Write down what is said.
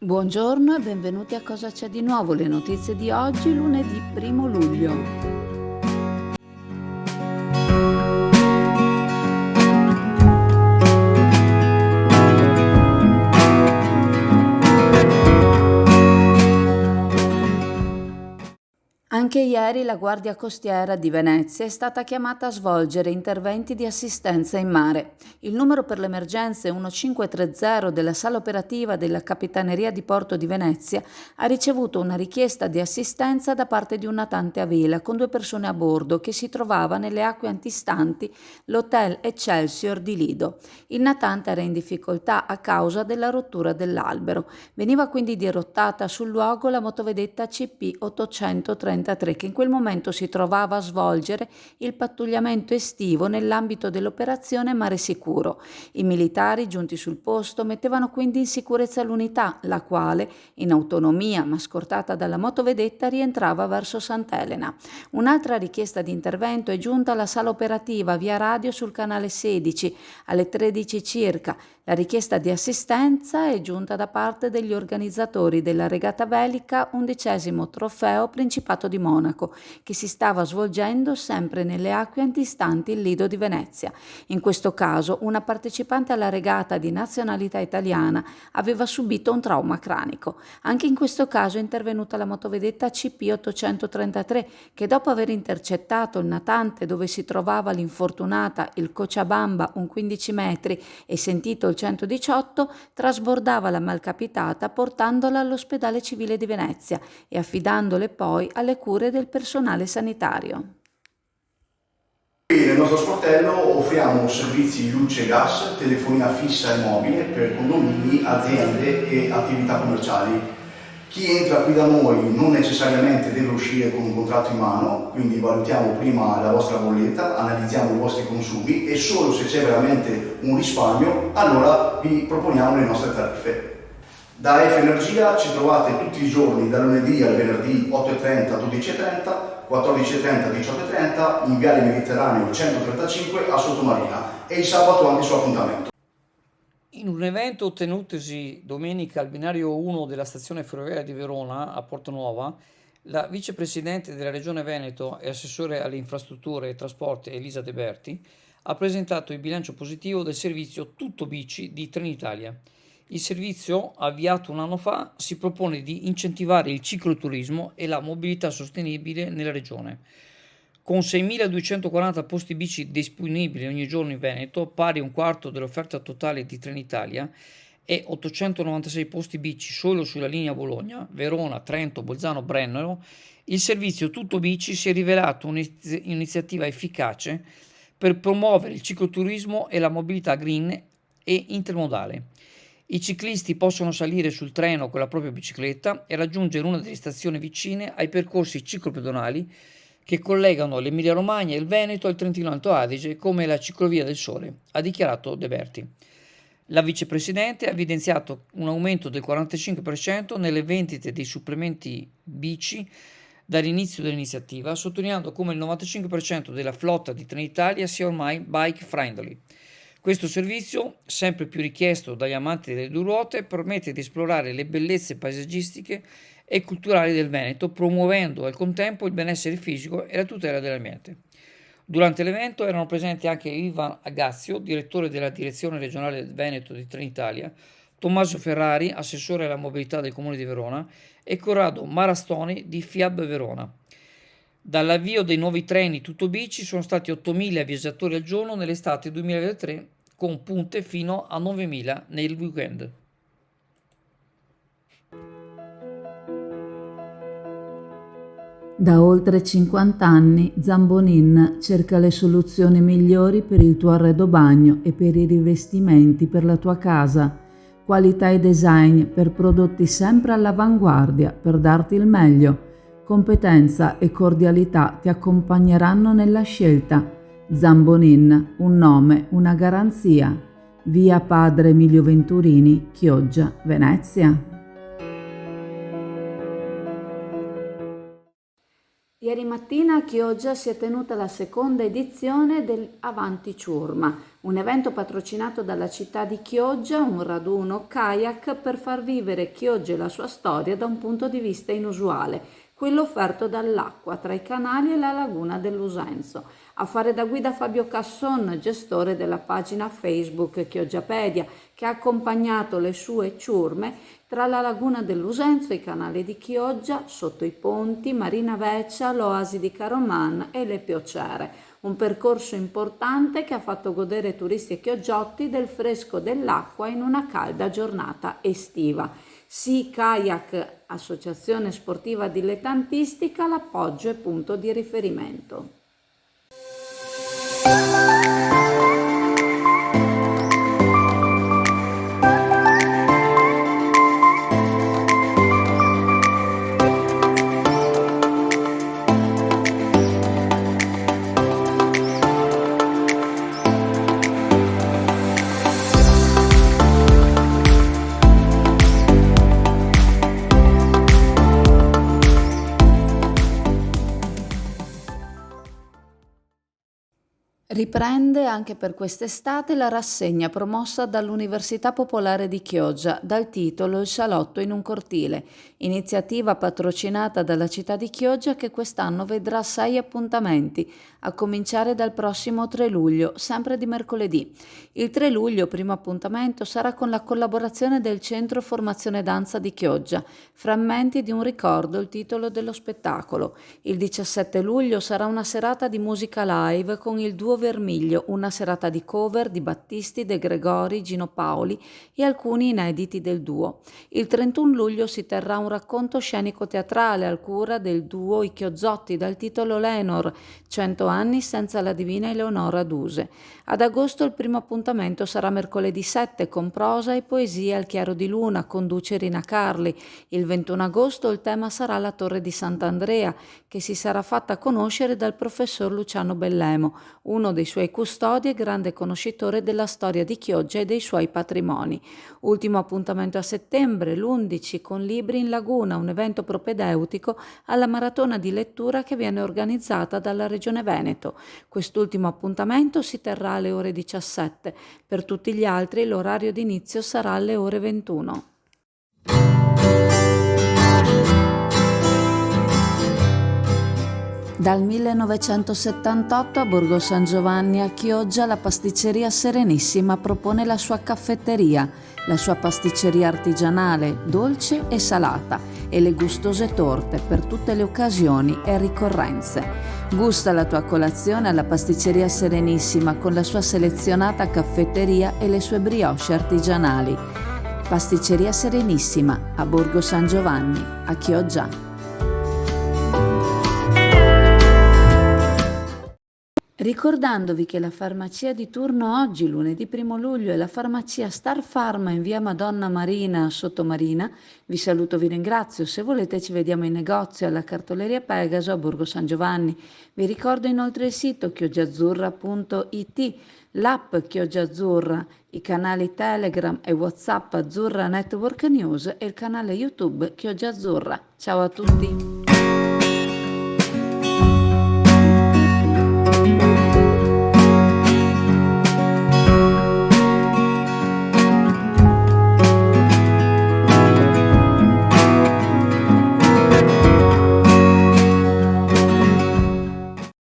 Buongiorno e benvenuti a Cosa c'è di nuovo, le notizie di oggi, lunedì 1 luglio. Anche ieri la Guardia Costiera di Venezia è stata chiamata a svolgere interventi di assistenza in mare. Il numero per le emergenze 1530 della sala operativa della Capitaneria di Porto di Venezia ha ricevuto una richiesta di assistenza da parte di un natante a vela con 2 persone a bordo che si trovava nelle acque antistanti l'Hotel Excelsior di Lido. Il natante era in difficoltà a causa della rottura dell'albero. Veniva quindi dirottata sul luogo la motovedetta CP 833 che in quel momento si trovava a svolgere il pattugliamento estivo nell'ambito dell'operazione Mare Sicuro. I militari giunti sul posto mettevano quindi in sicurezza l'unità, la quale, in autonomia ma scortata dalla motovedetta, rientrava verso Sant'Elena. Un'altra richiesta di intervento è giunta alla sala operativa via radio sul canale 16 alle 13 circa. La richiesta di assistenza è giunta da parte degli organizzatori della regata velica 11° Trofeo Principato di Monaco, che si stava svolgendo sempre nelle acque antistanti il Lido di Venezia. In questo caso, una partecipante alla regata di nazionalità italiana aveva subito un trauma cranico. Anche in questo caso è intervenuta la motovedetta CP 833, che dopo aver intercettato il natante dove si trovava l'infortunata, il Cochabamba, un 15 metri, e sentito il 118, trasbordava la malcapitata portandola all'ospedale civile di Venezia e affidandole poi alle cure del personale sanitario. Qui nel nostro sportello offriamo servizi di luce e gas, telefonia fissa e mobile per condomini, aziende e attività commerciali. Chi entra qui da noi non necessariamente deve uscire con un contratto in mano, quindi valutiamo prima la vostra bolletta, analizziamo i vostri consumi e solo se c'è veramente un risparmio, allora vi proponiamo le nostre tariffe. Da F Energia ci trovate tutti i giorni, da lunedì al venerdì 8:30, 12:30, 14:30, 18:30, in Viale Mediterraneo 135 a Sottomarina e il sabato anche su appuntamento. In un evento tenutosi domenica al binario 1 della stazione ferroviaria di Verona a Portonuova, la vicepresidente della Regione Veneto e assessore alle infrastrutture e trasporti Elisa De Berti ha presentato il bilancio positivo del servizio Tutto Bici di Trenitalia. Il servizio, avviato un anno fa, si propone di incentivare il cicloturismo e la mobilità sostenibile nella regione. Con 6.240 posti bici disponibili ogni giorno in Veneto, pari a un quarto dell'offerta totale di Trenitalia, e 896 posti bici solo sulla linea Bologna, Verona, Trento, Bolzano, Brennero, il servizio Tutto Bici si è rivelato un'iniziativa efficace per promuovere il cicloturismo e la mobilità green e intermodale. I ciclisti possono salire sul treno con la propria bicicletta e raggiungere una delle stazioni vicine ai percorsi ciclopedonali che collegano l'Emilia-Romagna e il Veneto al Trentino Alto Adige, come la Ciclovia del Sole, ha dichiarato De Berti. La vicepresidente ha evidenziato un aumento del 45% nelle vendite dei supplementi bici dall'inizio dell'iniziativa, sottolineando come il 95% della flotta di Trenitalia sia ormai bike friendly. Questo servizio, sempre più richiesto dagli amanti delle due ruote, permette di esplorare le bellezze paesaggistiche e culturali del Veneto, promuovendo al contempo il benessere fisico e la tutela dell'ambiente. Durante l'evento erano presenti anche Ivan Agazio, direttore della Direzione Regionale del Veneto di Trenitalia, Tommaso Ferrari, assessore alla mobilità del Comune di Verona, e Corrado Marastoni di FIAB Verona. Dall'avvio dei nuovi treni Tutto Bici sono stati 8.000 viaggiatori al giorno nell'estate 2023, con punte fino a 9.000 nel weekend. Da oltre 50 anni Zambonin cerca le soluzioni migliori per il tuo arredo bagno e per i rivestimenti per la tua casa. Qualità e design per prodotti sempre all'avanguardia per darti il meglio. Competenza e cordialità ti accompagneranno nella scelta. Zambonin, un nome, una garanzia. Via Padre Emilio Venturini, Chioggia, Venezia. Ieri mattina a Chioggia si è tenuta la seconda edizione dell'Avanti Ciurma, un evento patrocinato dalla città di Chioggia, un raduno kayak per far vivere Chioggia e la sua storia da un punto di vista inusuale, quello offerto dall'acqua tra i canali e la laguna dell'Usenzo. A fare da guida Fabio Casson, gestore della pagina Facebook Chioggiapedia, che ha accompagnato le sue ciurme tra la laguna dell'Usenzo, i canali di Chioggia, sotto i ponti, Marina Veccia, l'oasi di Caroman e le Piocere. Un percorso importante che ha fatto godere turisti e chioggiotti del fresco dell'acqua in una calda giornata estiva. Sea Kayak, associazione sportiva dilettantistica, l'appoggio e punto di riferimento. Riprende anche per quest'estate la rassegna promossa dall'Università Popolare di Chioggia dal titolo Il salotto in un cortile, iniziativa patrocinata dalla città di Chioggia che quest'anno vedrà 6 appuntamenti, a cominciare dal prossimo 3 luglio, sempre di mercoledì. Il 3 luglio, primo appuntamento, sarà con la collaborazione del Centro Formazione Danza di Chioggia, Frammenti di un ricordo, il titolo dello spettacolo. Il 17 luglio sarà una serata di musica live con il duo Vermiglio, una serata di cover di Battisti, De Gregori, Gino Paoli e alcuni inediti del duo. Il 31 luglio si terrà un racconto scenico teatrale al cura del duo I Chiozzotti dal titolo Lenor, 100 anni senza la divina Eleonora Duse. Ad agosto il primo appuntamento sarà mercoledì 7 con prosa e poesia al chiaro di luna, conduce Rina Carli. Il 21 agosto il tema sarà la Torre di Sant'Andrea, che si sarà fatta conoscere dal professor Luciano Bellemo, uno dei suoi custodi e grande conoscitore della storia di Chioggia e dei suoi patrimoni. Ultimo appuntamento a settembre, l'11, con Libri in Laguna, un evento propedeutico alla maratona di lettura che viene organizzata dalla Regione Veneto. Quest'ultimo appuntamento si terrà alle ore 17. Per tutti gli altri l'orario di inizio sarà alle ore 21. Dal 1978 a Borgo San Giovanni a Chioggia la pasticceria Serenissima propone la sua caffetteria, la sua pasticceria artigianale, dolce e salata e le gustose torte per tutte le occasioni e ricorrenze. Gusta la tua colazione alla pasticceria Serenissima con la sua selezionata caffetteria e le sue brioche artigianali. Pasticceria Serenissima a Borgo San Giovanni a Chioggia. Ricordandovi che la farmacia di turno oggi, lunedì 1 luglio, è la farmacia Star Pharma in via Madonna Marina, sotto Marina. Vi saluto, vi ringrazio. Se volete ci vediamo in negozio alla cartoleria Pegaso a Borgo San Giovanni. Vi ricordo inoltre il sito chioggiaazzurra.it, l'app Chioggia Azzurra, i canali Telegram e WhatsApp Azzurra Network News e il canale YouTube Chioggia Azzurra. Ciao a tutti!